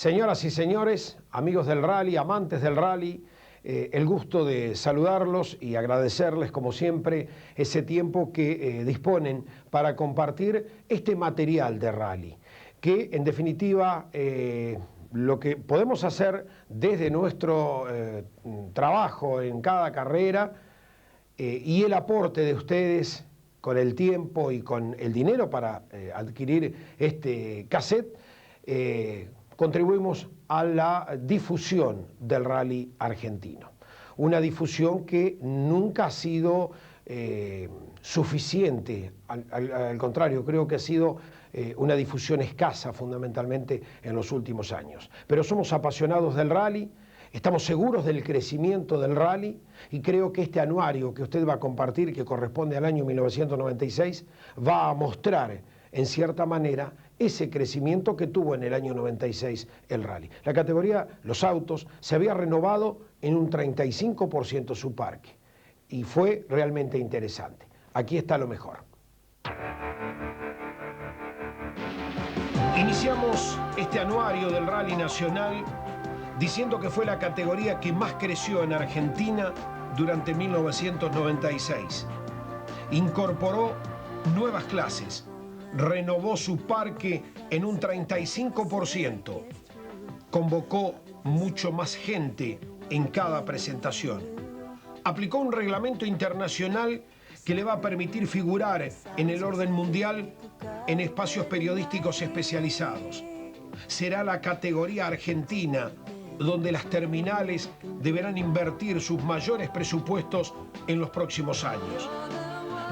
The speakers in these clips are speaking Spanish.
Señoras y señores, amigos del rally, amantes del rally, el gusto de saludarlos y agradecerles, como siempre, ese tiempo que disponen para compartir este material de rally, que en definitiva lo que podemos hacer desde nuestro trabajo en cada carrera y el aporte de ustedes con el tiempo y con el dinero para adquirir este cassette, contribuimos a la difusión del rally argentino. Una difusión que nunca ha sido suficiente, al contrario, creo que ha sido una difusión escasa fundamentalmente en los últimos años. Pero somos apasionados del rally, estamos seguros del crecimiento del rally y creo que este anuario que usted va a compartir, que corresponde al año 1996, va a mostrar en cierta manera ese crecimiento que tuvo en el año 96 el rally. La categoría, los autos, se había renovado en un 35% su parque y fue realmente interesante. Aquí está lo mejor. Iniciamos este anuario del rally nacional diciendo que fue la categoría que más creció en Argentina durante 1996. Incorporó nuevas clases, renovó su parque en un 35%, convocó mucho más gente en cada presentación. Aplicó un reglamento internacional que le va a permitir figurar en el orden mundial en espacios periodísticos especializados. Será la categoría argentina donde las terminales deberán invertir sus mayores presupuestos en los próximos años.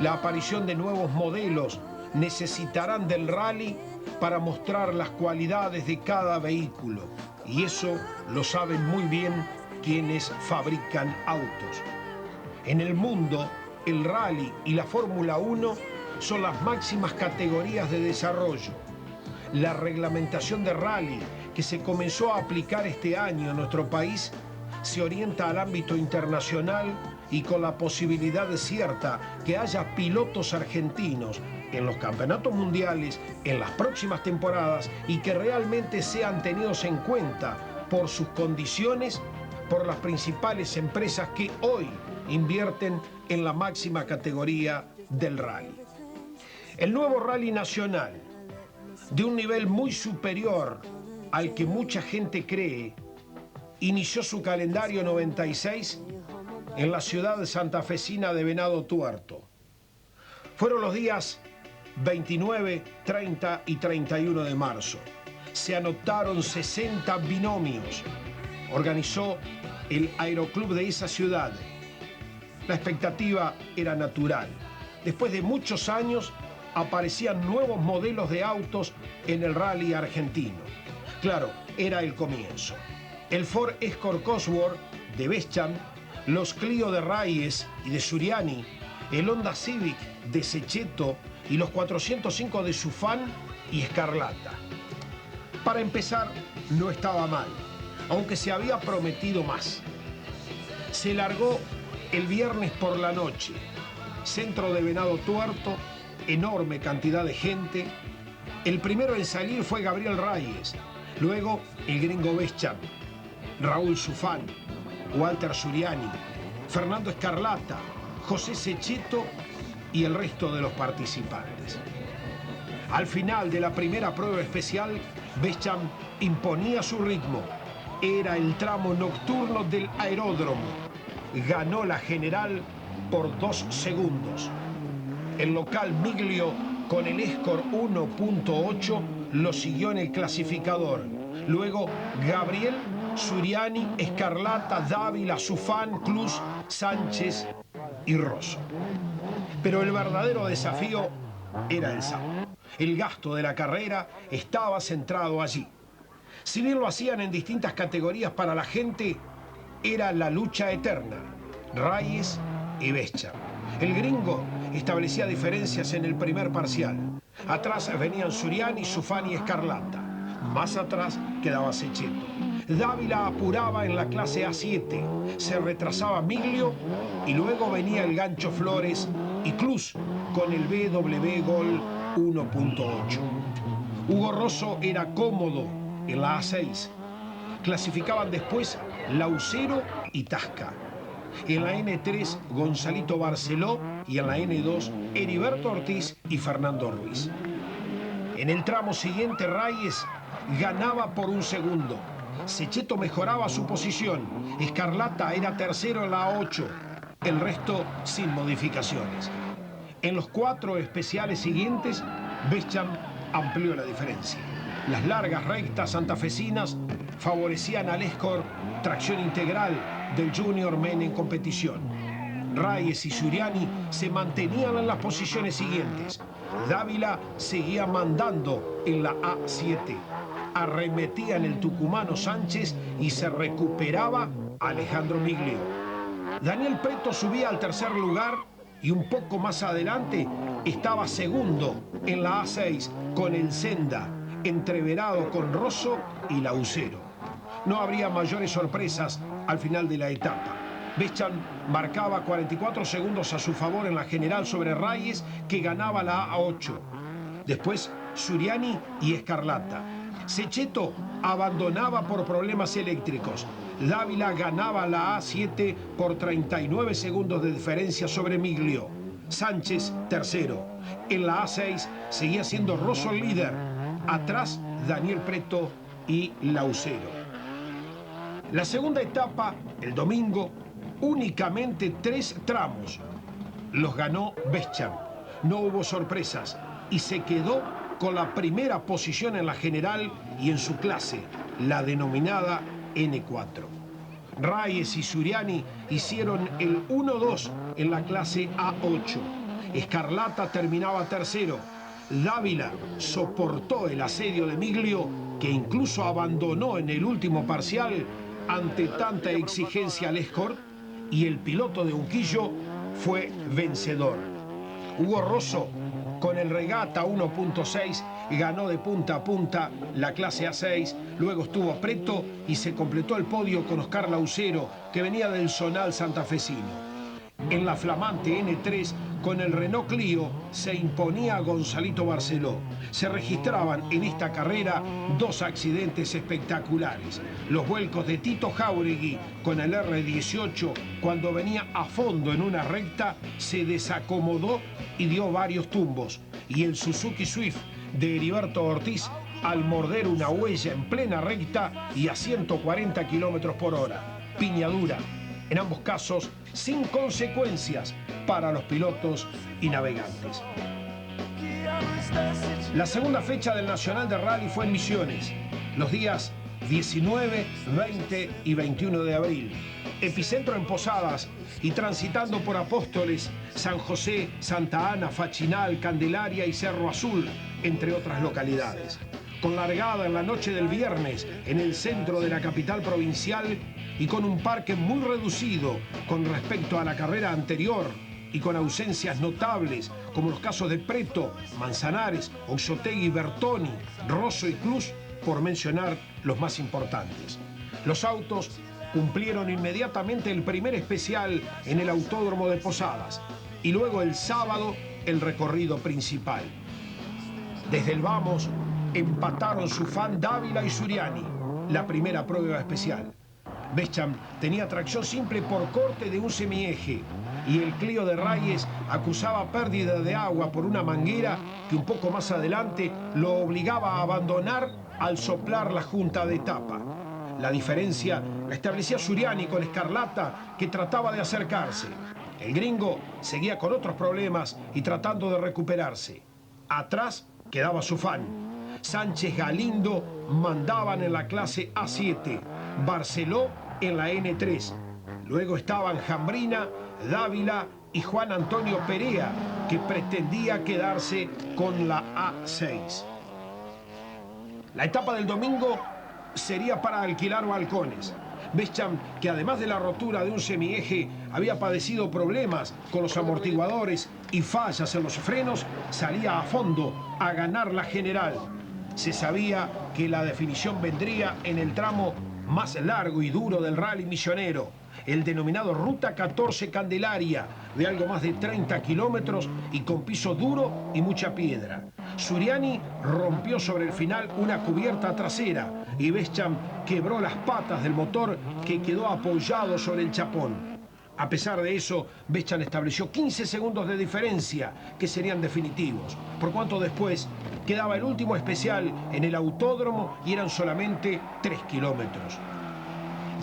La aparición de nuevos modelos necesitarán del rally para mostrar las cualidades de cada vehículo, y eso lo saben muy bien quienes fabrican autos. En el mundo, el rally y la Fórmula 1 son las máximas categorías de desarrollo. La reglamentación de rally que se comenzó a aplicar este año en nuestro país se orienta al ámbito internacional y con la posibilidad cierta que haya pilotos argentinos en los campeonatos mundiales en las próximas temporadas y que realmente sean tenidos en cuenta por sus condiciones por las principales empresas que hoy invierten en la máxima categoría del rally. El nuevo rally nacional, de un nivel muy superior al que mucha gente cree, inició su calendario 96 en la ciudad santafesina de Venado Tuerto. Fueron los días 29, 30 y 31 de marzo. Se anotaron 60 binomios. Organizó el aeroclub de esa ciudad. La expectativa era natural. Después de muchos años aparecían nuevos modelos de autos en el rally argentino. Claro, era el comienzo. El Ford Escort Cosworth de Bescham, los Clio de Reyes y de Suriani, el Honda Civic de Cecchetto y los 405 de Sufán y Scarlata. Para empezar, no estaba mal, aunque se había prometido más. Se largó el viernes por la noche, centro de Venado Tuerto, enorme cantidad de gente. El primero en salir fue Gabriel Reyes, luego el gringo Bescham, Raúl Sufán, Walter Suriani, Fernando Scarlata, José Cecchetto y el resto de los participantes. Al final de la primera prueba especial, Bescham imponía su ritmo. Era el tramo nocturno del aeródromo. Ganó la general por 2 segundos. El local Miglio, con el Escort 1.8, lo siguió en el clasificador. Luego Gabriel, Suriani, Scarlata, Dávila, Sufán, Clus, Sánchez y Rosso. Pero el verdadero desafío era el sábado. El gasto de la carrera estaba centrado allí. Si bien lo hacían en distintas categorías para la gente, era la lucha eterna. Reyes y Bescham. El gringo establecía diferencias en el primer parcial. Atrás venían Suriani, Sufán y Scarlata. Más atrás quedaba Cecchetto. Dávila apuraba en la clase A7. Se retrasaba Miglio y luego venía el gancho Flores y Clus con el BW Gol 1.8. Hugo Rosso era cómodo en la A6. Clasificaban después Laucero y Tasca. En la N3, Gonzalito Barceló, y en la N2, Heriberto Ortiz y Fernando Ruiz. En el tramo siguiente, Reyes ganaba por un segundo. Sechetto mejoraba su posición. Escarlata era tercero en la 8. El resto sin modificaciones. En los 4 especiales siguientes, Bescham amplió la diferencia. Las largas rectas santafesinas favorecían al Escort, tracción integral del Junior Men en competición. Reyes y Suriani se mantenían en las posiciones siguientes. Dávila seguía mandando en la A7. Arremetía en el tucumano Sánchez y se recuperaba Alejandro Miglio. Daniel Preto subía al tercer lugar y un poco más adelante estaba segundo en la A6 con el Senda, entreverado con Rosso y Laucero. No habría mayores sorpresas al final de la etapa. Bescham marcaba 44 segundos a su favor en la general sobre Reyes, que ganaba la A8. Después Suriani y Escarlata. Sechetto abandonaba por problemas eléctricos. Dávila ganaba la A7 por 39 segundos de diferencia sobre Miglio. Sánchez tercero. En la A6 seguía siendo Rosso el líder. Atrás Daniel Preto y Laucero. La segunda etapa, el domingo, únicamente 3 tramos. Los ganó Bescham. No hubo sorpresas y se quedó con la primera posición en la general y en su clase, la denominada N4. Reyes y Suriani hicieron el 1-2 en la clase A8. Escarlata terminaba tercero. Dávila soportó el asedio de Miglio, que incluso abandonó en el último parcial ante tanta exigencia al Escort, y el piloto de Unquillo fue vencedor. Hugo Rosso, con el Regata 1.6, ganó de punta a punta la clase A6, luego estuvo Preto y se completó el podio con Oscar Laucero, que venía del zonal santafesino. En la flamante N3, con el Renault Clio, se imponía a Gonzalito Barceló. Se registraban en esta carrera 2 accidentes espectaculares. Los vuelcos de Tito Jauregui con el R18, cuando venía a fondo en una recta, se desacomodó y dio varios tumbos. Y el Suzuki Swift de Heriberto Ortiz al morder una huella en plena recta y a 140 kilómetros por hora. Piñadura. En ambos casos, sin consecuencias para los pilotos y navegantes. La segunda fecha del Nacional de Rally fue en Misiones, los días 19, 20 y 21 de abril. Epicentro en Posadas y transitando por Apóstoles, San José, Santa Ana, Fachinal, Candelaria y Cerro Azul, entre otras localidades. Con largada en la noche del viernes en el centro de la capital provincial y con un parque muy reducido con respecto a la carrera anterior y con ausencias notables como los casos de Preto, Manzanares, Oxotegui, Bertoni, Rosso y Cruz, por mencionar los más importantes. Los autos cumplieron inmediatamente el primer especial en el Autódromo de Posadas y luego el sábado el recorrido principal. Desde el vamos empataron su fan Dávila y Suriani, la primera prueba especial. Bescham tenía tracción simple por corte de un semieje y el Clio de Reyes acusaba pérdida de agua por una manguera que un poco más adelante lo obligaba a abandonar al soplar la junta de tapa. La diferencia la establecía Suriani con Escarlata, que trataba de acercarse. El gringo seguía con otros problemas y tratando de recuperarse. Atrás quedaba su fan. Sánchez, Galindo mandaban en la clase A7, Barceló en la N3. Luego estaban Jambrina, Dávila y Juan Antonio Perea, que pretendía quedarse con la A6. La etapa del domingo sería para alquilar balcones. Bescham, que además de la rotura de un semieje, había padecido problemas con los amortiguadores y fallas en los frenos, salía a fondo a ganar la general. Se sabía que la definición vendría en el tramo más largo y duro del rally misionero, el denominado Ruta 14 Candelaria, de algo más de 30 kilómetros y con piso duro y mucha piedra. Suriani rompió sobre el final una cubierta trasera y Bescham quebró las patas del motor que quedó apoyado sobre el chapón. A pesar de eso, Bescham estableció 15 segundos de diferencia que serían definitivos, por cuanto después quedaba el último especial en el autódromo y eran solamente 3 kilómetros.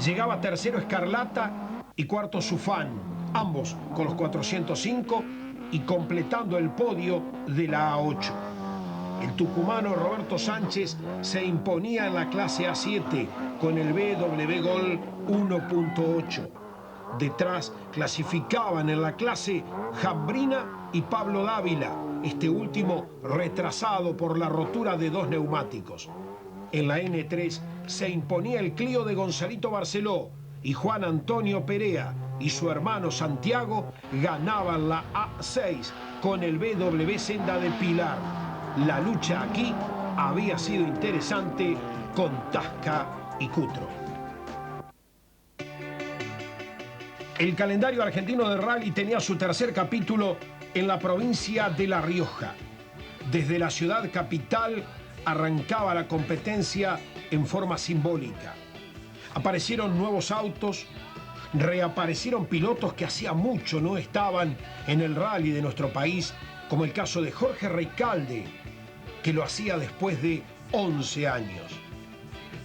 Llegaba tercero Escarlata y cuarto Sufán, ambos con los 405 y completando el podio de la A8. El tucumano Roberto Sánchez se imponía en la clase A7 con el BW Gol 1.8. Detrás clasificaban en la clase Jambrina y Pablo Dávila, este último retrasado por la rotura de 2 neumáticos. En la N3 se imponía el Clio de Gonzalito Barceló y Juan Antonio Perea y su hermano Santiago ganaban la A6 con el BW Senda de Pilar. La lucha aquí había sido interesante con Tasca y Cutro. El calendario argentino de rally tenía su tercer capítulo en la provincia de La Rioja. Desde la ciudad capital arrancaba la competencia en forma simbólica. Aparecieron nuevos autos, reaparecieron pilotos que hacía mucho no estaban en el rally de nuestro país, como el caso de Jorge Recalde, que lo hacía después de 11 años.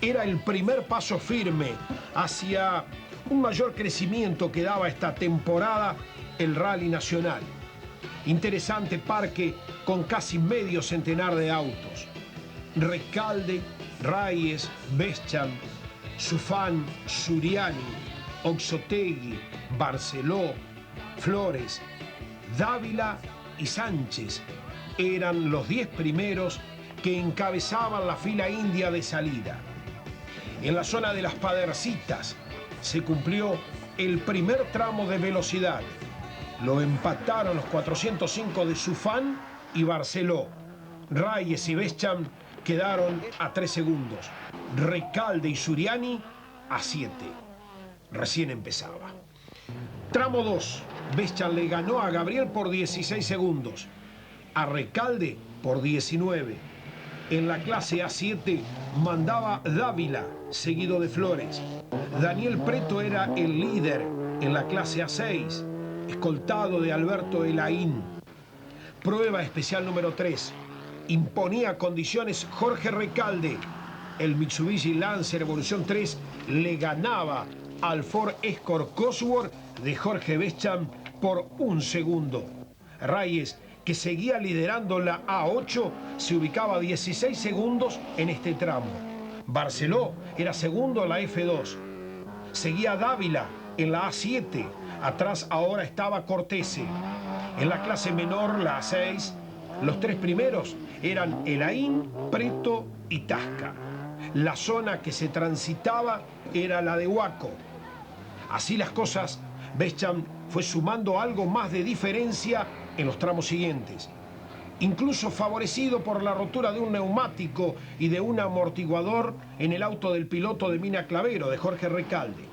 Era el primer paso firme hacia un mayor crecimiento que daba esta temporada el rally nacional. Interesante parque con casi medio centenar de autos. Recalde, Reyes, Bescham, Sufán, Suriani, Oxotegui, Barceló, Flores, Dávila y Sánchez eran los 10 primeros que encabezaban la fila india de salida. En la zona de las Padercitas se cumplió el primer tramo de velocidad. Lo empataron los 405 de Sufán y Barceló. Reyes y Bescham quedaron a 3 segundos. Recalde y Suriani a 7. Recién empezaba. Tramo 2. Bescham le ganó a Gabriel por 16 segundos. A Recalde por 19. En la clase A7 mandaba Dávila, seguido de Flores. Daniel Preto era el líder en la clase A6, escoltado de Alberto Elaín. Prueba especial número 3. Imponía condiciones Jorge Recalde. El Mitsubishi Lancer Evolución 3 le ganaba al Ford Escort Cosworth de Jorge Bescham por 1 segundo. Reyes, que seguía liderando la A8, se ubicaba a 16 segundos en este tramo. Barceló era segundo en la F2. Seguía Dávila en la A7. Atrás ahora estaba Cortese. En la clase menor, la A6, los 3 primeros eran Elaín, Preto y Tasca. La zona que se transitaba era la de Huaco. Así las cosas, Bescham fue sumando algo más de diferencia en los tramos siguientes, incluso favorecido por la rotura de un neumático y de un amortiguador en el auto del piloto de Mina Clavero, de Jorge Recalde.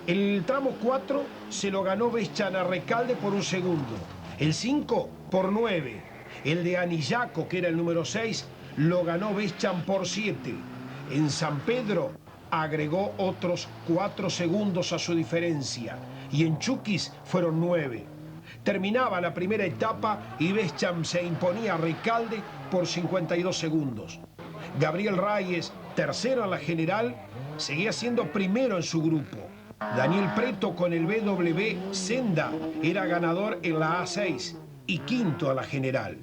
El tramo 4 se lo ganó Bescham a Recalde por 1 segundo, el 5 por 9, el de Anillaco, que era el número 6, lo ganó Bescham por 7. En San Pedro agregó otros 4 segundos a su diferencia y en Chuquis fueron 9. Terminaba la primera etapa y Bescham se imponía a Recalde por 52 segundos. Gabriel Reyes, tercero en la general, seguía siendo primero en su grupo. Daniel Preto con el BW Senda era ganador en la A6 y quinto a la general.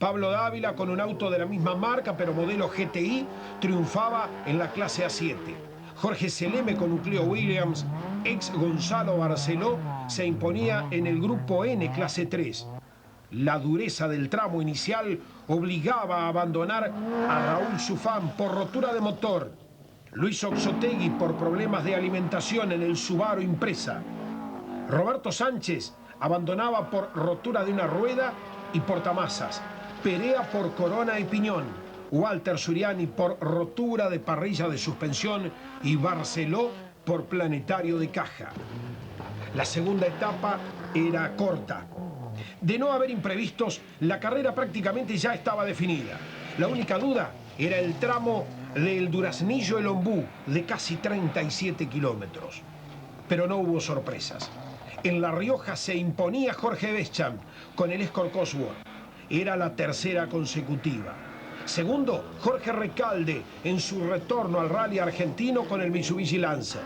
Pablo Dávila, con un auto de la misma marca pero modelo GTI, triunfaba en la clase A7. Jorge Seleme con un Clio Williams, ex Gonzalo Barceló, se imponía en el grupo N clase 3. La dureza del tramo inicial obligaba a abandonar a Raúl Sufán por rotura de motor, Luis Oxotegui por problemas de alimentación en el Subaru Impresa. Roberto Sánchez abandonaba por rotura de una rueda y portamasas, Perea por corona y piñón, Walter Suriani por rotura de parrilla de suspensión y Barceló por planetario de caja. La segunda etapa era corta. De no haber imprevistos, la carrera prácticamente ya estaba definida. La única duda era el tramo del Duraznillo-El Ombú, de casi 37 kilómetros. Pero no hubo sorpresas. En La Rioja se imponía Jorge Beschamp con el Escort Cosworth. Era la tercera consecutiva. Segundo, Jorge Recalde en su retorno al rally argentino con el Mitsubishi Lancer.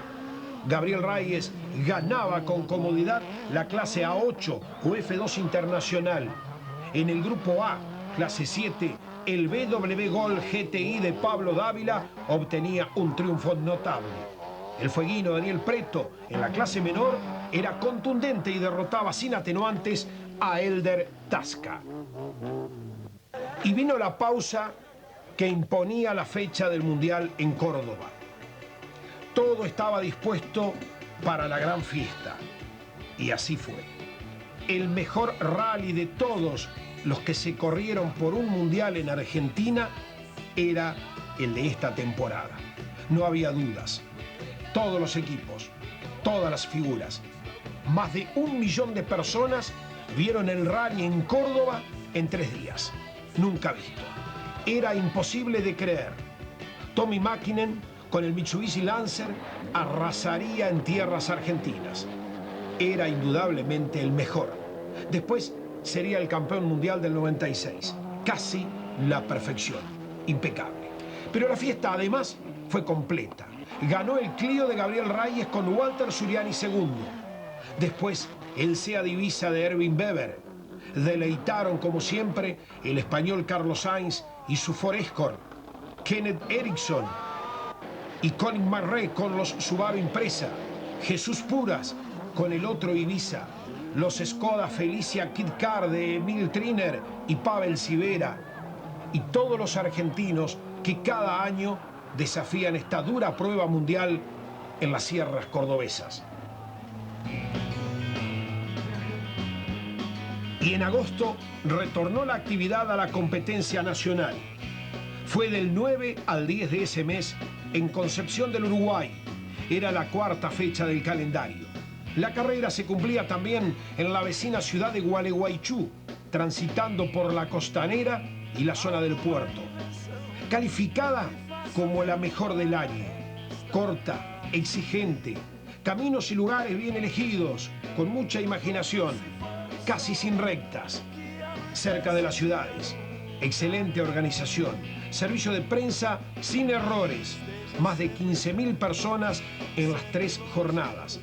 Gabriel Reyes ganaba con comodidad la clase A8 o F2 Internacional. En el grupo A, clase 7, el BW Gol GTI de Pablo Dávila obtenía un triunfo notable. El fueguino Daniel Preto, en la clase menor, era contundente y derrotaba sin atenuantes a Elder Tasca. Y vino la pausa que imponía la fecha del Mundial en Córdoba. Todo estaba dispuesto para la gran fiesta. Y así fue. El mejor rally de todos los que se corrieron por un Mundial en Argentina era el de esta temporada. No había dudas. Todos los equipos, todas las figuras, más de 1 millón de personas vieron el rally en Córdoba en 3 días. Nunca visto. Era imposible de creer. Tommy Mäkinen, con el Mitsubishi Lancer, arrasaría en tierras argentinas. Era indudablemente el mejor. Después sería el campeón mundial del 96. Casi la perfección. Impecable. Pero la fiesta además fue completa. Ganó el Clio de Gabriel Reyes con Walter Suriani segundo. Después el Seat Ibiza de Erwin Weber. Deleitaron como siempre el español Carlos Sainz y su Ford Escort, Kenneth Eriksson y Colin McRae con los Subaru Impreza, Jesús Puras con el otro Ibiza, los Skoda Felicia Kit Car de Emil Triner y Pavel Sivera, y todos los argentinos que cada año desafían esta dura prueba mundial en las sierras cordobesas. Y en agosto retornó la actividad a la competencia nacional. Fue del 9 al 10 de ese mes en Concepción del Uruguay. Era la 4ª fecha del calendario. La carrera se cumplía también en la vecina ciudad de Gualeguaychú, transitando por la costanera y la zona del puerto. Calificada como la mejor del año. Corta, exigente, caminos y lugares bien elegidos, con mucha imaginación, casi sin rectas, cerca de las ciudades, excelente organización, servicio de prensa sin errores, más de 15.000 personas en las 3 jornadas.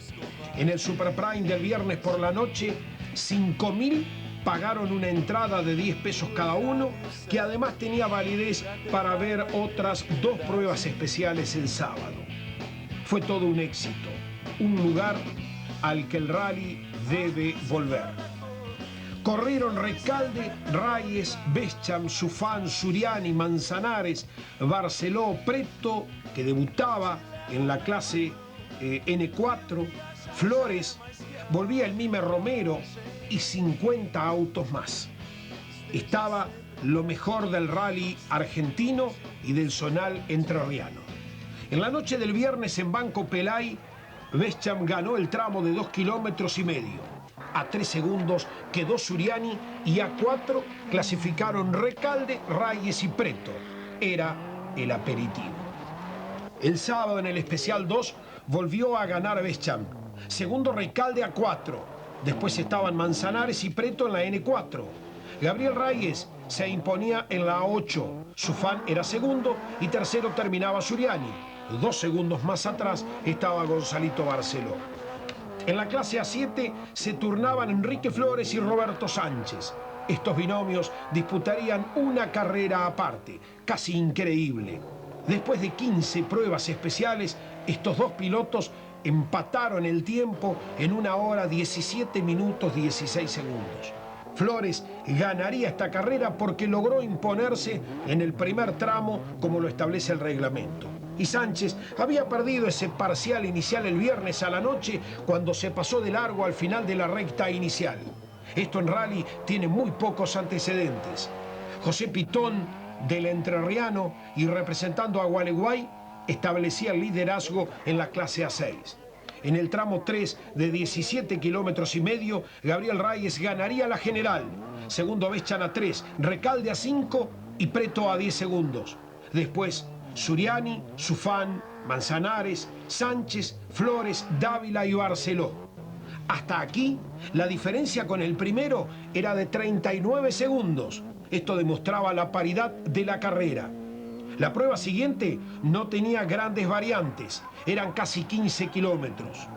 En el Super Prime del viernes por la noche, 5.000 pagaron una entrada de 10 pesos cada uno, que además tenía validez para ver otras 2 pruebas especiales el sábado. Fue todo un éxito, un lugar al que el rally debe volver. Corrieron Recalde, Reyes, Beschamp, Sufán, Suriani, Manzanares, Barceló, Preto, que debutaba en la clase N4, Flores, volvía el Mime Romero y 50 autos más. Estaba lo mejor del rally argentino y del zonal entrerriano. En la noche del viernes en Banco Pelay, Beschamp ganó el tramo de 2,5 kilómetros. A 3 segundos quedó Suriani y a 4 clasificaron Recalde, Reyes y Preto. Era el aperitivo. El sábado en el especial 2 volvió a ganar Beschamp. Segundo Recalde a 4. Después estaban Manzanares y Preto en la N4. Gabriel Reyes se imponía en la 8. Sufán era segundo y tercero terminaba Suriani. 2 segundos más atrás estaba Gonzalito Barceló. En la clase A7 se turnaban Enrique Flores y Roberto Sánchez. Estos binomios disputarían una carrera aparte, casi increíble. Después de 15 pruebas especiales, estos 2 pilotos empataron el tiempo en 1 hora 17 minutos 16 segundos. Flores ganaría esta carrera porque logró imponerse en el primer tramo como lo establece el reglamento. Y Sánchez había perdido ese parcial inicial el viernes a la noche cuando se pasó de largo al final de la recta inicial. Esto en rally tiene muy pocos antecedentes. José Pitón, del entrerriano y representando a Gualeguay, establecía el liderazgo en la clase A6. En el tramo 3 de 17 kilómetros y medio, Gabriel Reyes ganaría la general. Segundo Bescham a 3, Recalde a 5 y Preto a 10 segundos. Después, Suriani, Sufán, Manzanares, Sánchez, Flores, Dávila y Barceló. Hasta aquí, la diferencia con el primero era de 39 segundos. Esto demostraba la paridad de la carrera. La prueba siguiente no tenía grandes variantes, eran casi 15 kilómetros.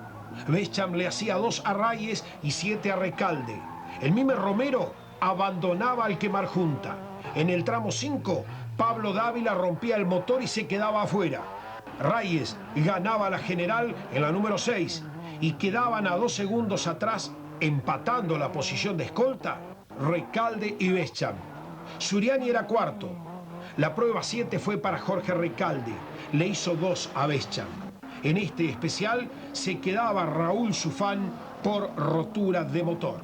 Bescham le hacía 2 a Reyes y 7 a Recalde. El Mime Romero abandonaba al quemar junta. En el tramo 5, Pablo Dávila rompía el motor y se quedaba afuera. Reyes ganaba la general en la número 6 y quedaban a 2 segundos atrás, empatando la posición de escolta, Recalde y Bescham. Suriani era cuarto. La prueba 7 fue para Jorge Recalde, le hizo 2 a Bescham. En este especial se quedaba Raúl Sufán por rotura de motor.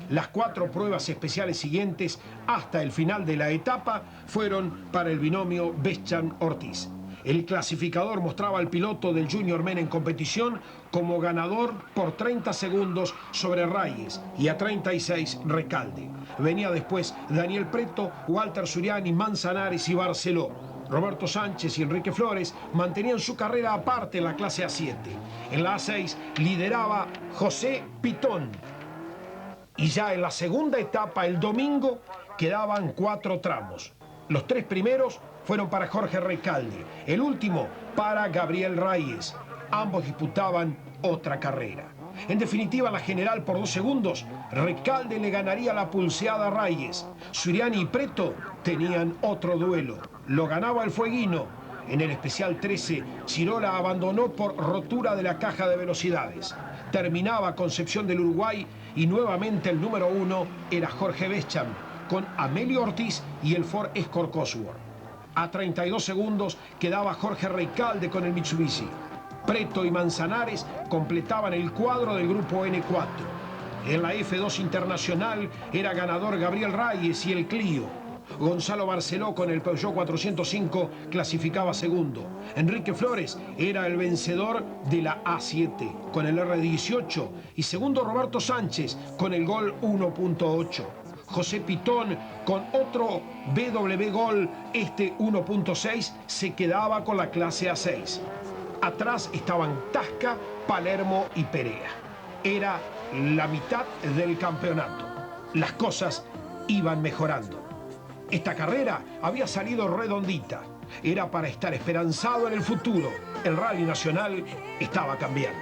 Las 4 pruebas especiales siguientes hasta el final de la etapa fueron para el binomio Bescham-Ortiz. El clasificador mostraba al piloto del Junior Men en competición como ganador por 30 segundos sobre Reyes y a 36 Recalde. Venía después Daniel Preto, Walter Suriani, Manzanares y Barceló. Roberto Sánchez y Enrique Flores mantenían su carrera aparte en la clase A7. En la A6 lideraba José Pitón. Y ya en la segunda etapa, el domingo, quedaban 4 tramos. Los 3 primeros fueron para Jorge Recalde, el último para Gabriel Reyes. Ambos disputaban otra carrera. En definitiva, la general por 2 segundos, Recalde le ganaría la pulseada a Reyes. Suriani y Preto tenían otro duelo. Lo ganaba el fueguino. En el especial 13, Chirola abandonó por rotura de la caja de velocidades. Terminaba Concepción del Uruguay y nuevamente el número 1 era Jorge Bescham, con Amelio Ortiz y el Ford Escort Cosworth. A 32 segundos quedaba Jorge Recalde con el Mitsubishi. Preto y Manzanares completaban el cuadro del grupo N4. En la F2 Internacional era ganador Gabriel Reyes y el Clio. Gonzalo Barceló con el Peugeot 405 clasificaba segundo. Enrique Flores era el vencedor de la A7 con el R18 y segundo Roberto Sánchez con el Gol 1.8. José Pitón con otro BW Gol, este 1.6, se quedaba con la clase A6. Atrás estaban Tasca, Palermo y Perea. Era la mitad del campeonato. Las cosas iban mejorando. Esta carrera había salido redondita. Era para estar esperanzado en el futuro. El Rally Nacional estaba cambiando.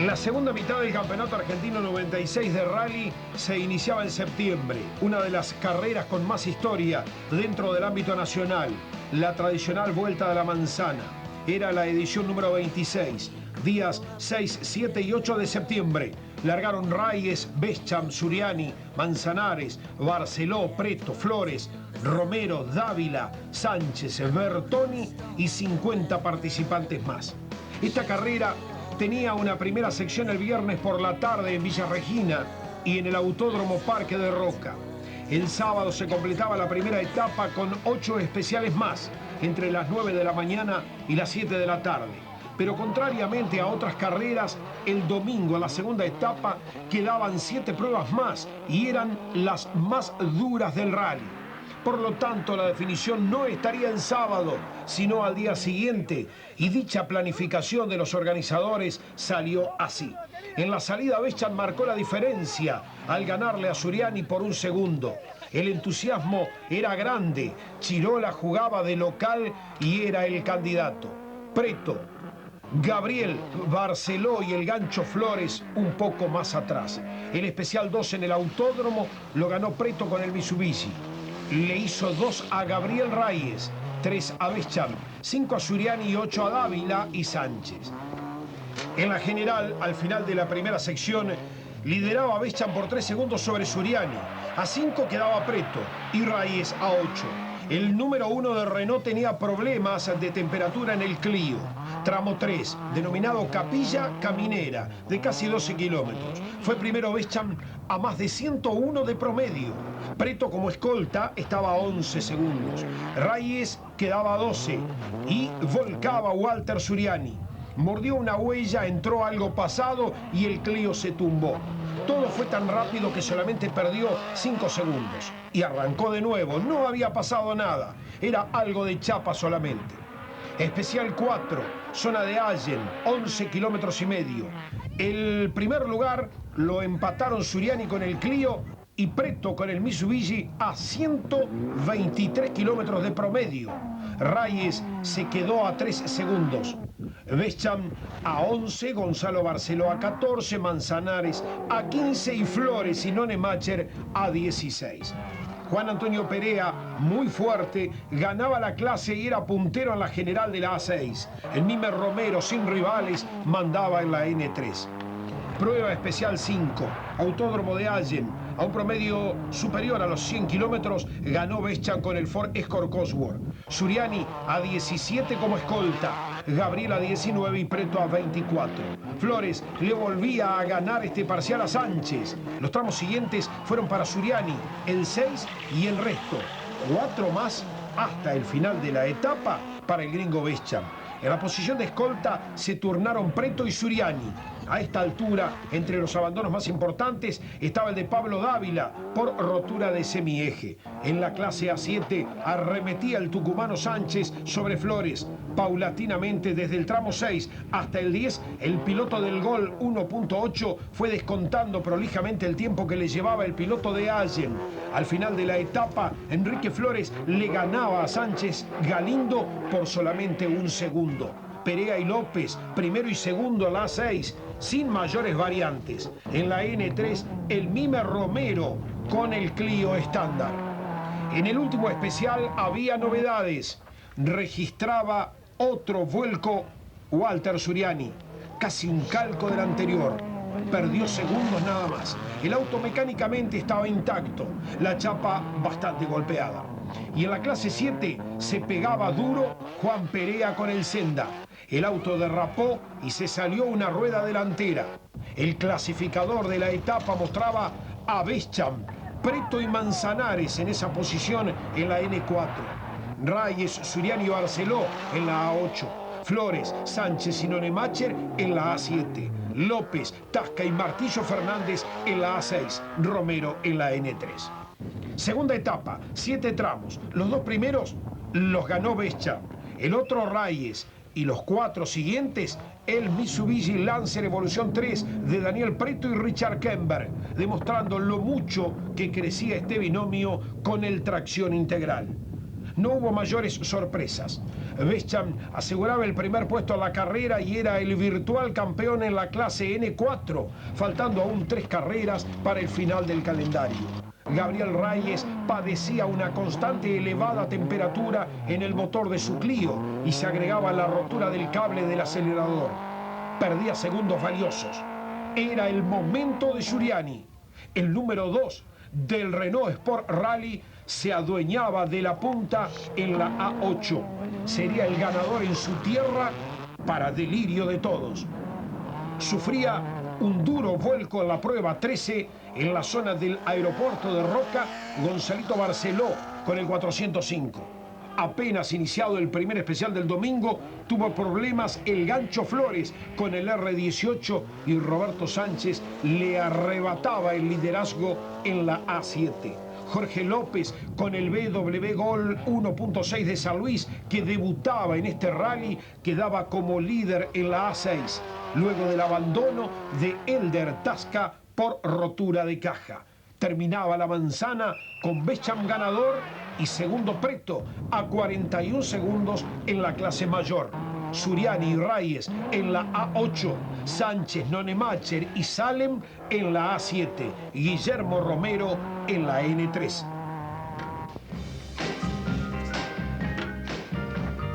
La segunda mitad del Campeonato Argentino 96 de Rally se iniciaba en septiembre. Una de las carreras con más historia dentro del ámbito nacional. La tradicional Vuelta de la Manzana. Era la edición número 26. Días 6, 7 y 8 de septiembre. Largaron Reyes, Bescham, Suriani, Manzanares, Barceló, Preto, Flores, Romero, Dávila, Sánchez, Bertoni y 50 participantes más. Esta carrera tenía una primera sección el viernes por la tarde en Villa Regina y en el Autódromo Parque de Roca. El sábado se completaba la primera etapa con 8 especiales más, entre las 9 de la mañana y las 7 de la tarde. Pero contrariamente a otras carreras, el domingo, en la segunda etapa, quedaban 7 pruebas más y eran las más duras del rally. Por lo tanto, la definición no estaría en sábado, sino al día siguiente, y dicha planificación de los organizadores salió así. En la salida, Bescham marcó la diferencia al ganarle a Suriani por 1 segundo. El entusiasmo era grande, Chirola jugaba de local y era el candidato. Preto, Gabriel, Barceló y el Gancho Flores un poco más atrás. El especial 2 en el autódromo lo ganó Preto con el Mitsubishi. Le hizo 2 a Gabriel Reyes, 3 a Bescham, 5 a Suriani y 8 a Dávila y Sánchez. En la general, al final de la primera sección, lideraba a Bescham por 3 segundos sobre Suriani. A 5 quedaba Preto y Reyes a 8. El número 1 de Renault tenía problemas de temperatura en el Clio. Tramo 3, denominado Capilla Caminera, de casi 12 kilómetros. Fue primero Bescham a más de 101 de promedio. Preto como escolta estaba a 11 segundos. Reyes quedaba a 12 y volcaba Walter Suriani. Mordió una huella, entró algo pasado y el Clio se tumbó. Todo fue tan rápido que solamente perdió 5 segundos. Y arrancó de nuevo, no había pasado nada. Era algo de chapa solamente. Especial 4, zona de Allen, 11 kilómetros y medio. El primer lugar lo empataron Suriani con el Clio y Preto con el Mitsubishi a 123 kilómetros de promedio. Reyes se quedó a 3 segundos. Bescham a 11, Gonzalo Barceló a 14, Manzanares a 15 y Flores y Nonemacher a 16. Juan Antonio Perea, muy fuerte, ganaba la clase y era puntero en la general de la A6. El Mime Romero, sin rivales, mandaba en la N3. Prueba especial 5, Autódromo de Allen, a un promedio superior a los 100 kilómetros, ganó Bescham con el Ford Escort Cosworth. Suriani a 17 como escolta, Gabriel a 19 y Preto a 24. Flores le volvía a ganar este parcial a Sánchez. Los tramos siguientes fueron para Suriani, el 6 y el resto. 4 más hasta el final de la etapa para el gringo Bescham. En la posición de escolta se turnaron Preto y Suriani. A esta altura, entre los abandonos más importantes, estaba el de Pablo Dávila por rotura de semieje. En la clase A7 arremetía el tucumano Sánchez sobre Flores. Paulatinamente, desde el tramo 6 hasta el 10, el piloto del Gol 1.8 fue descontando prolijamente el tiempo que le llevaba el piloto de Allen. Al final de la etapa, Enrique Flores le ganaba a Sánchez Galindo por solamente un segundo. Perea y López, primero y segundo a la A6, sin mayores variantes. En la N3, el Mime Romero con el Clio estándar. En el último especial había novedades. Registraba otro vuelco Walter Suriani, casi un calco del anterior. Perdió segundos nada más. El auto mecánicamente estaba intacto, la chapa bastante golpeada. Y en la clase 7 se pegaba duro Juan Perea con el Senda. El auto derrapó y se salió una rueda delantera. El clasificador de la etapa mostraba a Bescham, Preto y Manzanares en esa posición en la N4. Reyes, Suriani y Barceló en la A8. Flores, Sánchez y Nonemacher en la A7. López, Tasca y Martillo Fernández en la A6. Romero en la N3. Segunda etapa, 7 tramos. Los 2 primeros los ganó Bescham. El otro Reyes. Y los 4 siguientes, el Mitsubishi Lancer Evolución 3 de Daniel Preto y Richard Kember, demostrando lo mucho que crecía este binomio con el tracción integral. No hubo mayores sorpresas. Bescham aseguraba el primer puesto a la carrera y era el virtual campeón en la clase N4, faltando aún 3 carreras para el final del calendario. Gabriel Reyes padecía una constante elevada temperatura en el motor de su Clio y se agregaba la rotura del cable del acelerador. Perdía segundos valiosos. Era el momento de Suriani. El número 2 del Renault Sport Rally se adueñaba de la punta en la A8. Sería el ganador en su tierra para delirio de todos. Sufría un duro vuelco en la prueba 13 en la zona del aeropuerto de Roca, Gonzalito Barceló con el 405. Apenas iniciado el primer especial del domingo, tuvo problemas el Gancho Flores con el R18 y Roberto Sánchez le arrebataba el liderazgo en la A7. Jorge López con el BW Gol 1.6 de San Luis, que debutaba en este rally, quedaba como líder en la A6, luego del abandono de Elder Tasca por rotura de caja. Terminaba la manzana con Bescham ganador y segundo Preto a 41 segundos en la clase mayor. Suriani y Reyes en la A8, Sánchez, Nonemacher y Salem en la A7, Guillermo Romero en la N3.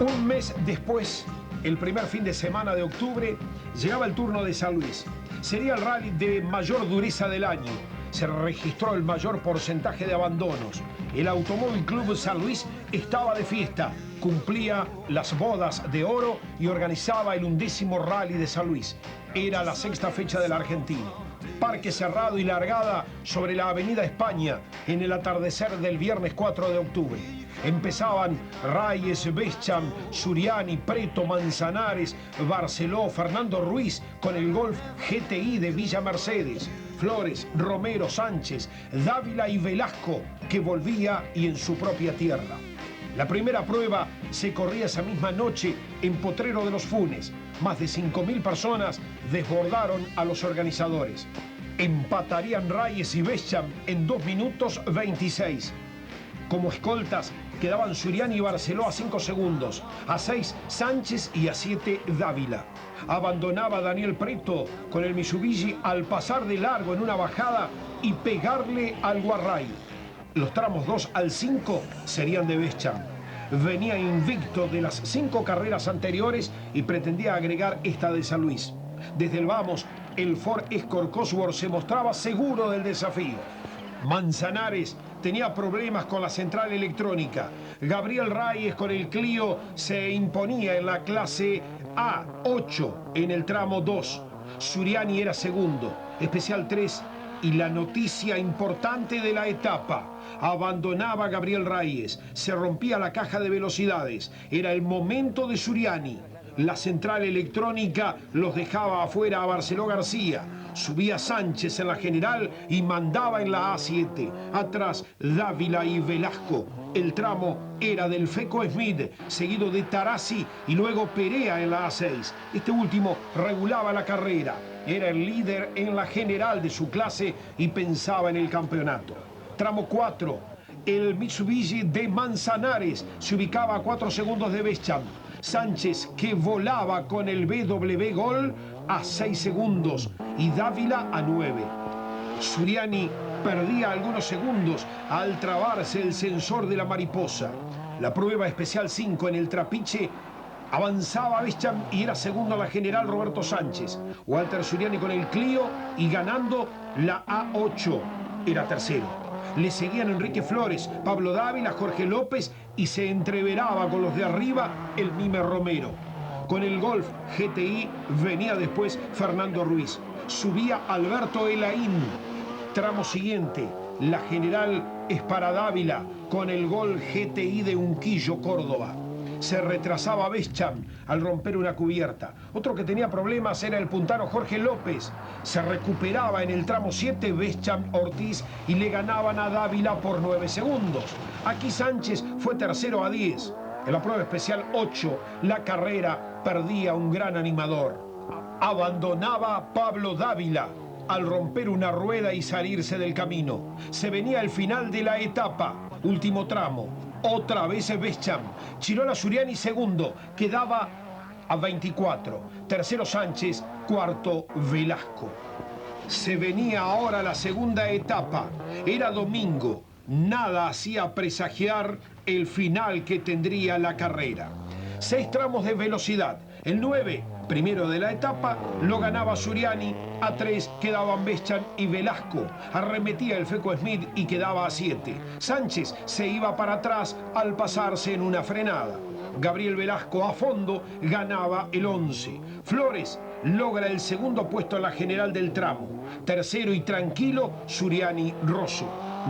Un mes después, el primer fin de semana de octubre, llegaba el turno de San Luis. Sería el rally de mayor dureza del año. Se registró el mayor porcentaje de abandonos. El Automóvil Club San Luis estaba de fiesta. cumplía las bodas de oro y organizaba el 11º Rally de San Luis. Era la 6ª fecha del argentino. Parque cerrado y largada sobre la Avenida España en el atardecer del viernes 4 de octubre. Empezaban Reyes, Bescham, Suriani, Preto, Manzanares, Barceló, Fernando Ruiz con el Golf GTI de Villa Mercedes, Flores, Romero, Sánchez, Dávila y Velasco, que volvía y en su propia tierra. La primera prueba se corría esa misma noche en Potrero de los Funes. Más de 5.000 personas desbordaron a los organizadores. Empatarían Reyes y Bescham en 2 minutos 26. Como escoltas quedaban Suriani y Barceló a 5 segundos, a 6 Sánchez y a 7 Dávila. Abandonaba Daniel Preto con el Mitsubishi al pasar de largo en una bajada y pegarle al Guarray. Los tramos 2 al 5 serían de Bescham. Venía invicto de las 5 carreras anteriores y pretendía agregar esta de San Luis. Desde el vamos, el Ford Escort Cosworth se mostraba seguro del desafío. Manzanares tenía problemas con la central electrónica. Gabriel Reyes con el Clio se imponía en la clase A8 en el tramo 2. Suriani era segundo, especial 3. Y la noticia importante de la etapa: abandonaba Gabriel Reyes, se rompía la caja de velocidades, era el momento de Suriani. La central electrónica los dejaba afuera a Barceló García, subía Sánchez en la general y mandaba en la A7. Atrás Dávila y Velasco. El tramo era del Feco Smith, seguido de Tarasi y luego Perea en la A6. Este último regulaba la carrera. Era el líder en la general de su clase y pensaba en el campeonato. Tramo 4. El Mitsubishi de Manzanares se ubicaba a 4 segundos de Bescham. Sánchez, que volaba con el BW Gol, a 6 segundos y Dávila a 9. Suriani perdía algunos segundos al trabarse el sensor de la mariposa. La prueba especial 5 en el Trapiche avanzaba Bescham y era segundo a la general Roberto Sánchez. Walter Suriani con el Clio y ganando la A8 era tercero. Le seguían Enrique Flores, Pablo Dávila, Jorge López y se entreveraba con los de arriba el Mime Romero. Con el Golf GTI venía después Fernando Ruiz. Subía Alberto Elaín. Tramo siguiente, la general es para Dávila con el Golf GTI de Unquillo, Córdoba. Se retrasaba Bescham al romper una cubierta. Otro que tenía problemas era el puntano Jorge López. Se recuperaba en el tramo 7 Bescham Ortiz y le ganaban a Dávila por 9 segundos. Aquí Sánchez fue tercero a 10. En la prueba especial 8, la carrera perdía un gran animador. Abandonaba Pablo Dávila al romper una rueda y salirse del camino. Se venía el final de la etapa, último tramo. Otra vez Bescham. Chirola Suriani segundo, quedaba a 24. Tercero Sánchez, cuarto Velasco. Se venía ahora la segunda etapa. Era domingo. Nada hacía presagiar el final que tendría la carrera. 6 tramos de velocidad. El 9, primero de la etapa, lo ganaba Suriani. A 3 quedaban Bescham y Velasco. Arremetía el Feco Smith y quedaba a 7. Sánchez se iba para atrás al pasarse en una frenada. Gabriel Velasco a fondo ganaba el 11. Flores logra el segundo puesto en la general del tramo. Tercero y tranquilo, Suriani Rosso.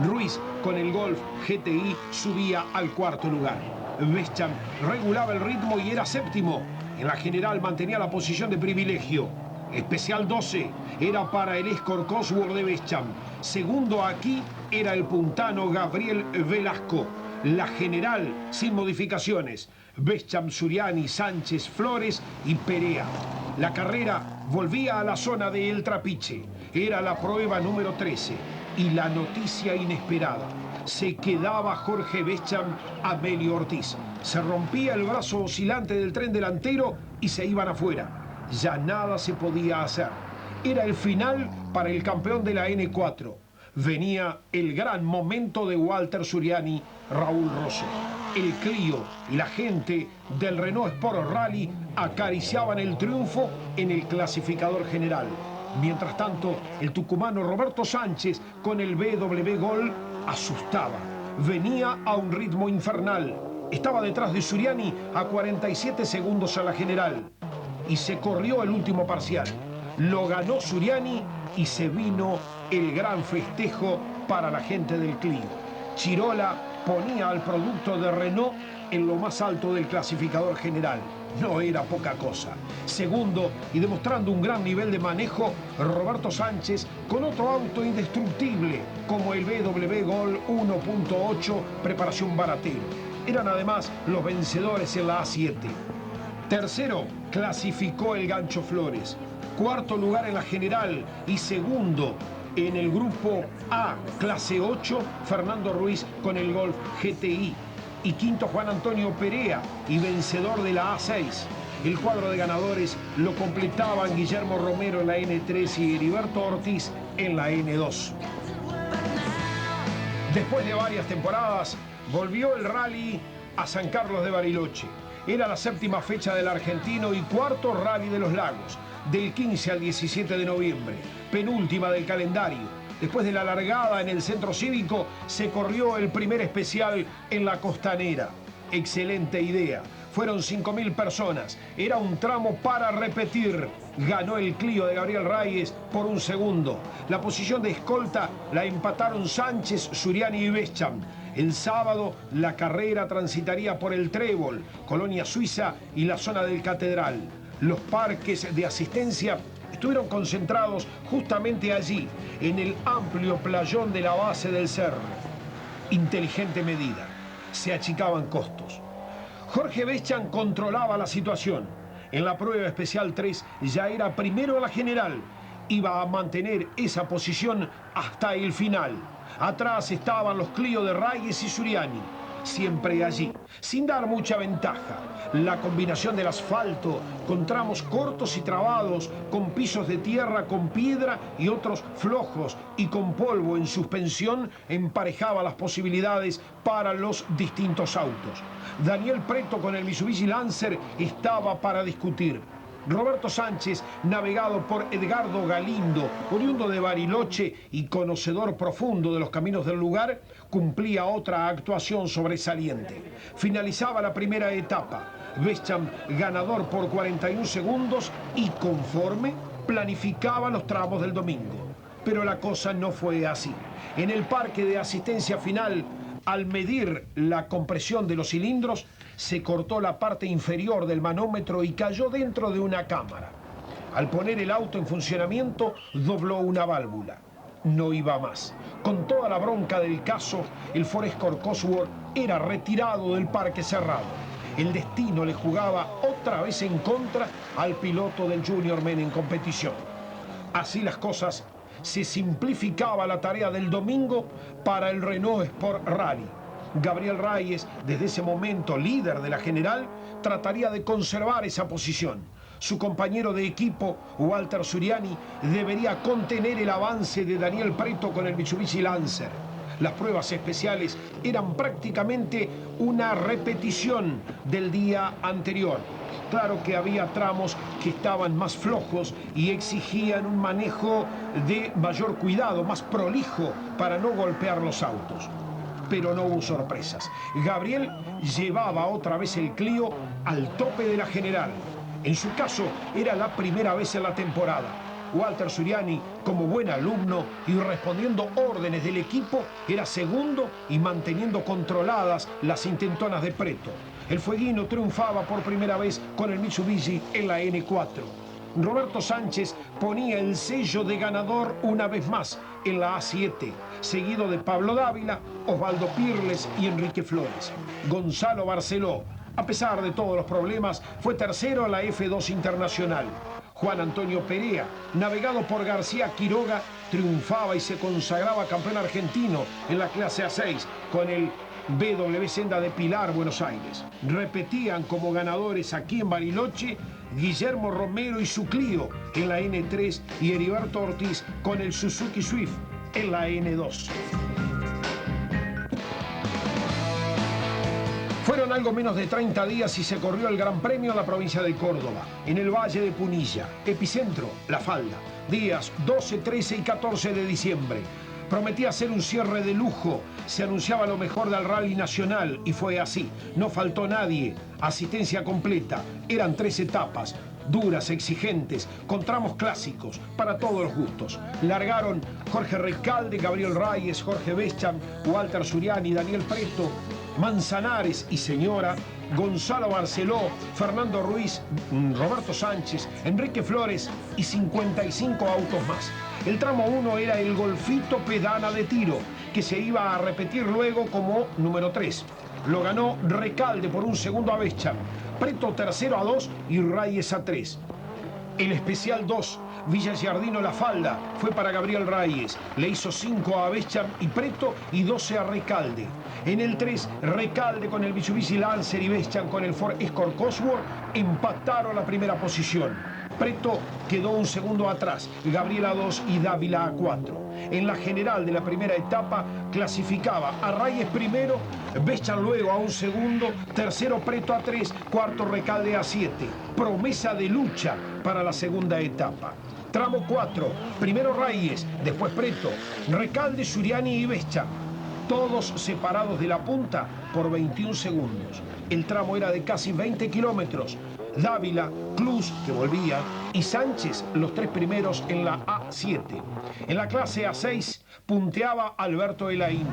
Ruiz con el Golf GTI subía al cuarto lugar. Bescham regulaba el ritmo y era séptimo. En la general mantenía la posición de privilegio. Especial 12 era para el Escort Cosworth de Bescham. Segundo aquí era el puntano Gabriel Velasco. La general sin modificaciones. Bescham, Suriani, Sánchez, Flores y Perea. La carrera volvía a la zona de El Trapiche. Era la prueba número 13. Y la noticia inesperada. Se quedaba Jorge Bescham a Melio Ortiz. Se rompía el brazo oscilante del tren delantero y se iban afuera. Ya nada se podía hacer. Era el final para el campeón de la N4. Venía el gran momento de Walter Suriani, Raúl Rosso. El Clio y la gente del Renault Sport Rally acariciaban el triunfo en el clasificador general. Mientras tanto, el tucumano Roberto Sánchez con el BW Gol asustaba. Venía a un ritmo infernal. Estaba detrás de Suriani a 47 segundos a la general y se corrió el último parcial. Lo ganó Suriani y se vino el gran festejo para la gente del Clio. Chirola ponía al producto de Renault en lo más alto del clasificador general. No era poca cosa. Segundo, y demostrando un gran nivel de manejo, Roberto Sánchez con otro auto indestructible como el BMW Gol 1.8 preparación Baratero. Eran además los vencedores en la A7. Tercero, clasificó el Gancho Flores. Cuarto lugar en la general y segundo en el grupo A, clase 8, Fernando Ruiz con el Golf GTI. Y quinto, Juan Antonio Perea y vencedor de la A6. El cuadro de ganadores lo completaban Guillermo Romero en la N3 y Heriberto Ortiz en la N2. Después de varias temporadas, volvió el rally a San Carlos de Bariloche. Era la séptima fecha del argentino y cuarto rally de los lagos, del 15 al 17 de noviembre, penúltima del calendario. Después de la largada en el centro cívico, se corrió el primer especial en la Costanera. Excelente idea. Fueron 5.000 personas. Era un tramo para repetir. Ganó el Clio de Gabriel Reyes por un segundo. La posición de escolta la empataron Sánchez, Suriani y Bescham. El sábado la carrera transitaría por el Trébol, Colonia Suiza y la zona del Catedral. Los parques de asistencia estuvieron concentrados justamente allí, en el amplio playón de la base del cerro. Inteligente medida. Se achicaban costos. Jorge Bescham controlaba la situación. En la prueba especial 3 ya era primero en la general. Iba a mantener esa posición hasta el final. Atrás estaban los Clio de Reyes y Suriani. Siempre allí, sin dar mucha ventaja. La combinación del asfalto con tramos cortos y trabados, con pisos de tierra, con piedra y otros flojos y con polvo en suspensión, emparejaba las posibilidades para los distintos autos. Daniel Preto con el Mitsubishi Lancer estaba para discutir. Roberto Sánchez, navegado por Edgardo Galindo, oriundo de Bariloche y conocedor profundo de los caminos del lugar, cumplía otra actuación sobresaliente. Finalizaba la primera etapa. Bescham ganador por 41 segundos y conforme planificaba los tramos del domingo. Pero la cosa no fue así. En el parque de asistencia final, al medir la compresión de los cilindros, se cortó la parte inferior del manómetro y cayó dentro de una cámara. Al poner el auto en funcionamiento, dobló una válvula. No iba más. Con toda la bronca del caso, el Ford Escort Cosworth era retirado del parque cerrado. El destino le jugaba otra vez en contra al piloto del Junior Men en competición. Así las cosas, se simplificaba la tarea del domingo para el Renault Sport Rally. Gabriel Reyes, desde ese momento líder de la general, trataría de conservar esa posición. Su compañero de equipo, Walter Suriani, debería contener el avance de Daniel Preto con el Mitsubishi Lancer. Las pruebas especiales eran prácticamente una repetición del día anterior. Claro que había tramos que estaban más flojos y exigían un manejo de mayor cuidado, más prolijo, para no golpear los autos. Pero no hubo sorpresas. Gabriel llevaba otra vez el Clio al tope de la general. En su caso, era la primera vez en la temporada. Walter Suriani, como buen alumno y respondiendo órdenes del equipo, era segundo y manteniendo controladas las intentonas de Preto. El fueguino triunfaba por primera vez con el Mitsubishi en la N4. Roberto Sánchez ponía el sello de ganador una vez más en la A7, seguido de Pablo Dávila, Osvaldo Pirles y Enrique Flores. Gonzalo Barceló, a pesar de todos los problemas, fue tercero en la F2 Internacional. Juan Antonio Perea, navegado por García Quiroga, triunfaba y se consagraba campeón argentino en la clase A6 con el BW Senda de Pilar, Buenos Aires. Repetían como ganadores aquí en Bariloche Guillermo Romero y su Clio en la N3 y Heriberto Ortiz con el Suzuki Swift en la N2. Fueron algo menos de 30 días y se corrió el Gran Premio en la provincia de Córdoba, en el Valle de Punilla. Epicentro, La Falda. Días 12, 13 y 14 de diciembre. Prometía ser un cierre de lujo, se anunciaba lo mejor del rally nacional y fue así. No faltó nadie, asistencia completa, eran 3 etapas, duras, exigentes, con tramos clásicos, para todos los gustos. Largaron Jorge Recalde, Gabriel Reyes, Jorge Bescham, Walter Suriani, Daniel Preto, Manzanares y Señora, Gonzalo Barceló, Fernando Ruiz, Roberto Sánchez, Enrique Flores y 55 autos más. El tramo 1 era el Golfito Pedana de Tiro, que se iba a repetir luego como número 3. Lo ganó Recalde por un segundo a Bescham, Preto tercero a 2 y Reyes a 3. El especial 2, Villa Giardino La Falda, fue para Gabriel Reyes. Le hizo 5 a Bescham y Preto y 12 a Recalde. En el 3, Recalde con el Mitsubishi Lancer y Bescham con el Ford Escort Cosworth empataron la primera posición. Preto quedó un segundo atrás, Gabriel a 2 y Dávila a 4. En la general de la primera etapa clasificaba a Reyes primero, Bescham luego a un segundo, tercero Preto a 3, cuarto Recalde a 7. Promesa de lucha para la segunda etapa. Tramo 4, primero Reyes, después Preto, Recalde, Suriani y Bescham. Todos separados de la punta por 21 segundos. El tramo era de casi 20 kilómetros. Dávila, Klus, que volvía, y Sánchez, los 3 primeros en la A7. En la clase A6 punteaba Alberto Elaín.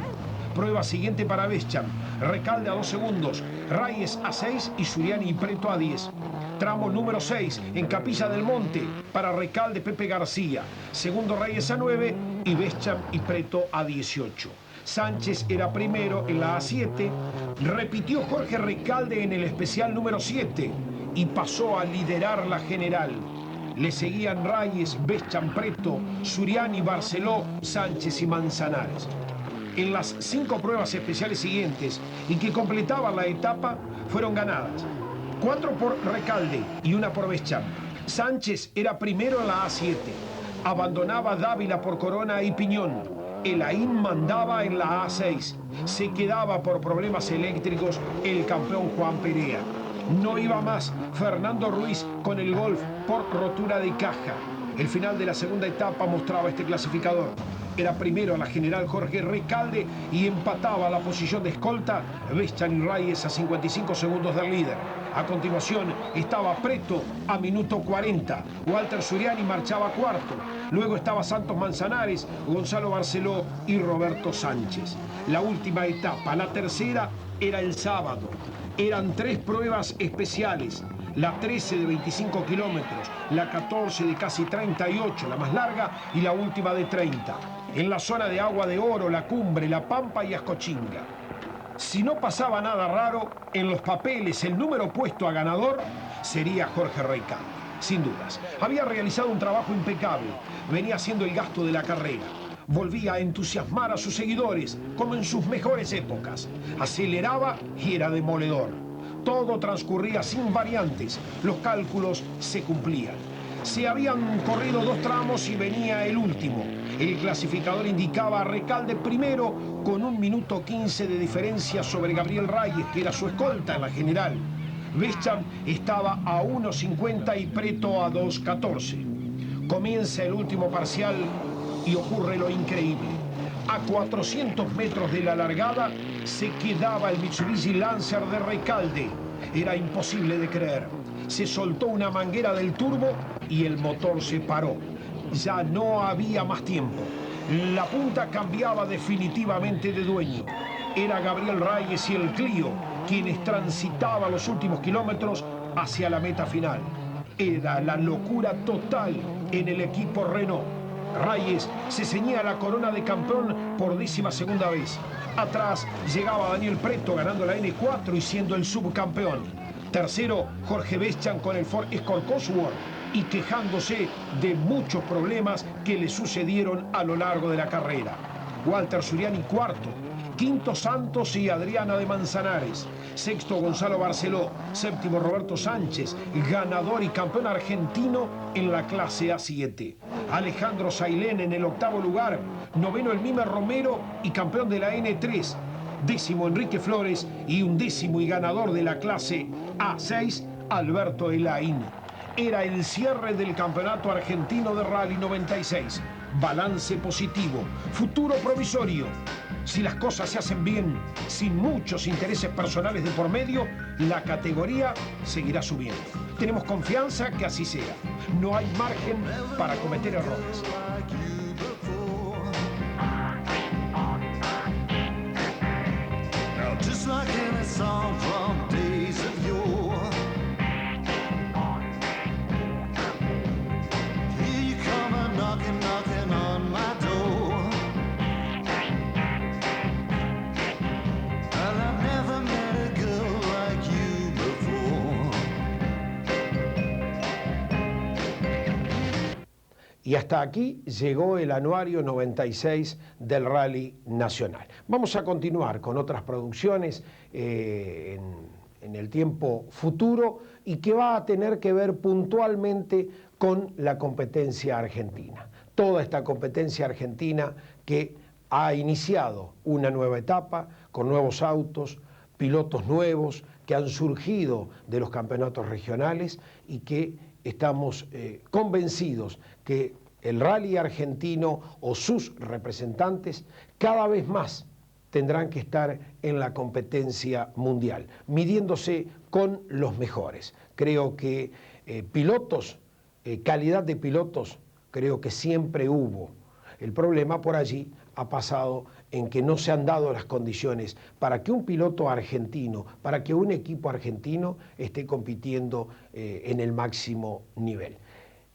Prueba siguiente para Bescham. Recalde a 2 segundos, Reyes a 6 y Suriani y Preto a 10. Tramo número 6 en Capilla del Monte para Recalde, Pepe García. Segundo Reyes a 9 y Bescham y Preto a 18. Sánchez era primero en la A7, repitió Jorge Recalde en el especial número 7 y pasó a liderar la general. Le seguían Reyes, Bescham, Preto, Suriani, Barceló, Sánchez y Manzanares. En las 5 pruebas especiales siguientes y que completaban la etapa fueron ganadas. 4 por Recalde y 1 por Bescham. Sánchez era primero en la A7. Abandonaba Dávila por Corona y Piñón. Elaín mandaba en la A6. Se quedaba por problemas eléctricos el campeón Juan Perea. No iba más Fernando Ruiz con el Golf por rotura de caja. El final de la segunda etapa mostraba este clasificador. Era primero la general Jorge Recalde y empataba la posición de escolta Bescham y Reyes a 55 segundos del líder. A continuación estaba Preto a minuto 40. Walter Suriani marchaba cuarto. Luego estaba Santos Manzanares, Gonzalo Barceló y Roberto Sánchez. La última etapa, la tercera, era el sábado. Eran 3 pruebas especiales. La 13 de 25 kilómetros, la 14 de casi 38, la más larga, y la última de 30. En la zona de Agua de Oro, La Cumbre, La Pampa y Ascochinga. Si no pasaba nada raro, en los papeles el número puesto a ganador sería Jorge Recalde, sin dudas. Había realizado un trabajo impecable, venía haciendo el gasto de la carrera. Volvía a entusiasmar a sus seguidores, como en sus mejores épocas. Aceleraba y era demoledor. Todo transcurría sin variantes, los cálculos se cumplían. Se habían corrido 2 tramos y venía el último. El clasificador indicaba a Recalde primero con 1 minuto 15 de diferencia sobre Gabriel Reyes, que era su escolta en la general. Bescham estaba a 1.50 y Preto a 2.14. Comienza el último parcial y ocurre lo increíble. A 400 metros de la largada se quedaba el Mitsubishi Lancer de Recalde. Era imposible de creer. Se soltó una manguera del turbo y el motor se paró. Ya no había más tiempo. La punta cambiaba definitivamente de dueño. Era Gabriel Reyes y el Clio quienes transitaban los últimos kilómetros hacia la meta final. Era la locura total en el equipo Renault. Reyes se ceñía la corona de campeón por 12ª vez. Atrás llegaba Daniel Preto ganando la N4 y siendo el subcampeón. Tercero, Jorge Bescham con el Ford Escort Cosworth y quejándose de muchos problemas que le sucedieron a lo largo de la carrera. Walter Suriani cuarto. Quinto, Santos y Adriana de Manzanares. Sexto, Gonzalo Barceló. Séptimo, Roberto Sánchez, ganador y campeón argentino en la clase A7. Alejandro Sailén en el 8º lugar. Noveno, el Mime Romero y campeón de la N3. Décimo, Enrique Flores y 11º y ganador de la clase A6, Alberto Elaín. Era el cierre del campeonato argentino de Rally 96. balance positivo, futuro provisorio. Si las cosas se hacen bien, sin muchos intereses personales de por medio, la categoría seguirá subiendo. Tenemos confianza que así sea. No hay margen para cometer errores. Just like any song from days of yore, here you come a knocking, knocking on my door. Well, I've never met a girl like you before. Y hasta aquí llegó el anuario 96 del Rally Nacional. Vamos a continuar con otras producciones en el tiempo futuro y que va a tener que ver puntualmente con la competencia argentina. Toda esta competencia argentina que ha iniciado una nueva etapa con nuevos autos, pilotos nuevos que han surgido de los campeonatos regionales y que estamos convencidos que el rally argentino o sus representantes cada vez más tendrán que estar en la competencia mundial, midiéndose con los mejores. Creo que pilotos, calidad de pilotos, creo que siempre hubo. El problema por allí ha pasado en que no se han dado las condiciones para que un piloto argentino, para que un equipo argentino esté compitiendo en el máximo nivel.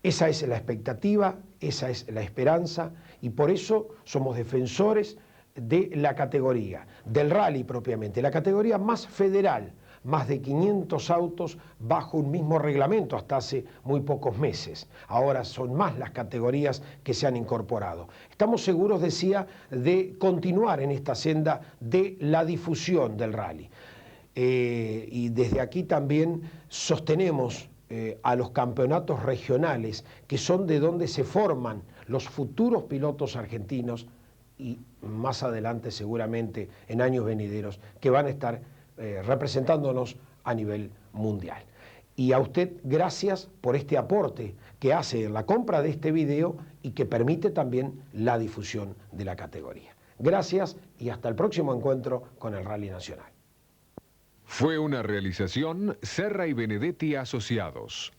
Esa es la expectativa, esa es la esperanza y por eso somos defensores de la categoría, del rally propiamente, la categoría más federal, más de 500 autos bajo un mismo reglamento hasta hace muy pocos meses. Ahora son más las categorías que se han incorporado. Estamos seguros, decía, de continuar en esta senda de la difusión del rally. Y desde aquí también sostenemos a los campeonatos regionales, que son de donde se forman los futuros pilotos argentinos y más adelante seguramente en años venideros que van a estar representándonos a nivel mundial. Y a usted gracias por este aporte que hace en la compra de este video y que permite también la difusión de la categoría. Gracias y hasta el próximo encuentro con el Rally Nacional. Fue una realización Serra y Benedetti Asociados.